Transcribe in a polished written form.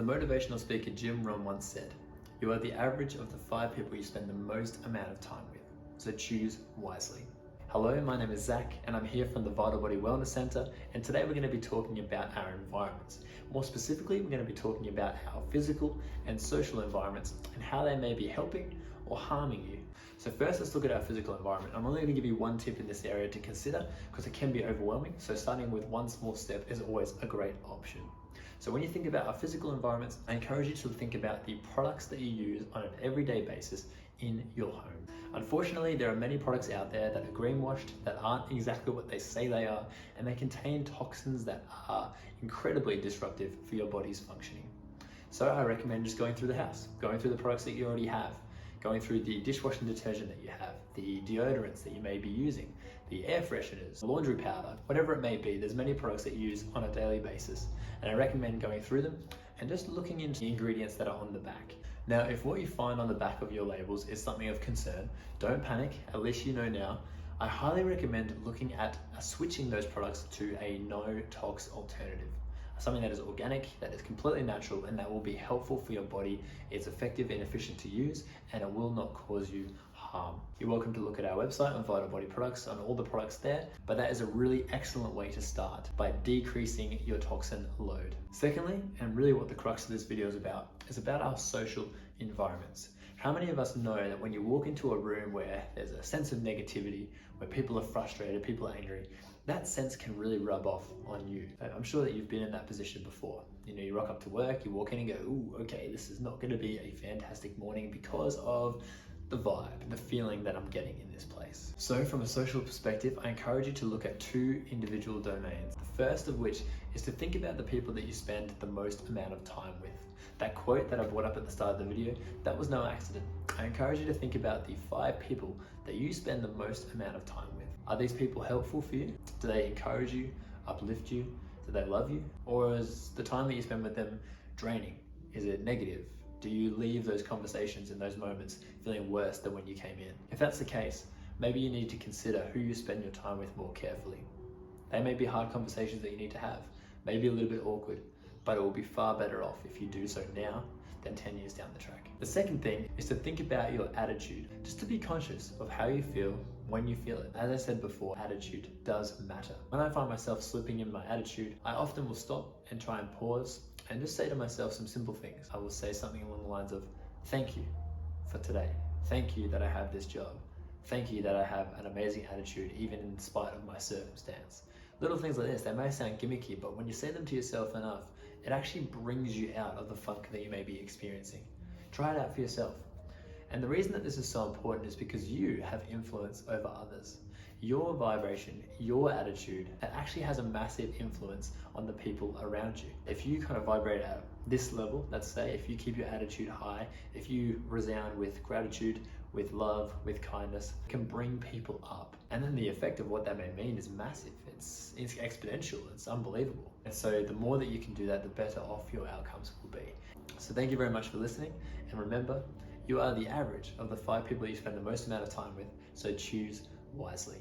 The motivational speaker Jim Rohn once said, "You are the average of the 5 people you spend the most amount of time with, so choose wisely." Hello, my name is Zach and I'm here from the Vital Body Wellness Center, and today we're going to be talking about our environments. More specifically, we're going to be talking about our physical and social environments and how they may be helping or harming you. So first, let's look at our physical environment. I'm only going to give you one tip in this area to consider because it can be overwhelming, so starting with one small step is always a great option. So when you think about our physical environments, I encourage you to think about the products that you use on an everyday basis in your home. Unfortunately, there are many products out there that are greenwashed, that aren't exactly what they say they are, and they contain toxins that are incredibly disruptive for your body's functioning. So I recommend just going through the house, going through the products that you already have, going through the dishwashing detergent that you have, the deodorants that you may be using, the air fresheners, laundry powder, whatever it may be. There's many products that you use on a daily basis, and I recommend going through them and just looking into the ingredients that are on the back. Now, if what you find on the back of your labels is something of concern, don't panic, at least you know now. I highly recommend looking at switching those products to a no-tox alternative. Something that is organic, that is completely natural, and that will be helpful for your body. It's effective and efficient to use, and it will not cause you harm. You're welcome to look at our website on Vital Body Products, on all the products there, but that is a really excellent way to start by decreasing your toxin load. Secondly, and really what the crux of this video is about our social environments. How many of us know that when you walk into a room where there's a sense of negativity, where people are frustrated, people are angry, that sense can really rub off on you. I'm sure that you've been in that position before. You know, you rock up to work, you walk in and go, "Ooh, okay, this is not going to be a fantastic morning because of the vibe, the feeling that I'm getting in this place." So from a social perspective, I encourage you to look at 2 individual domains. The first of which is to think about the people that you spend the most amount of time with. That quote that I brought up at the start of the video, that was no accident. I encourage you to think about the 5 people that you spend the most amount of time with. Are these people helpful for you? Do they encourage you, uplift you? Do they love you? Or is the time that you spend with them draining? Is it negative? Do you leave those conversations in those moments feeling worse than when you came in? If that's the case, maybe you need to consider who you spend your time with more carefully. They may be hard conversations that you need to have, maybe a little bit awkward, but it will be far better off if you do so now than 10 years down the track. The second thing is to think about your attitude, just to be conscious of how you feel when you feel it. As I said before, attitude does matter. When I find myself slipping in my attitude, I often will stop and try and pause and just say to myself some simple things. I will say something along the lines of, "Thank you for today. Thank you that I have this job. Thank you that I have an amazing attitude even in spite of my circumstance." Little things like this, they may sound gimmicky, but when you say them to yourself enough, it actually brings you out of the funk that you may be experiencing. Try it out for yourself. And the reason that this is so important is because you have influence over others. Your vibration, your attitude, it actually has a massive influence on the people around you. If you kind of vibrate at this level, let's say, if you keep your attitude high, if you resound with gratitude, with love, with kindness, it can bring people up. And then the effect of what that may mean is massive. It's exponential, it's unbelievable. And so the more that you can do that, the better off your outcomes will be. So thank you very much for listening. And remember, you are the average of the 5 people you spend the most amount of time with, so choose wisely.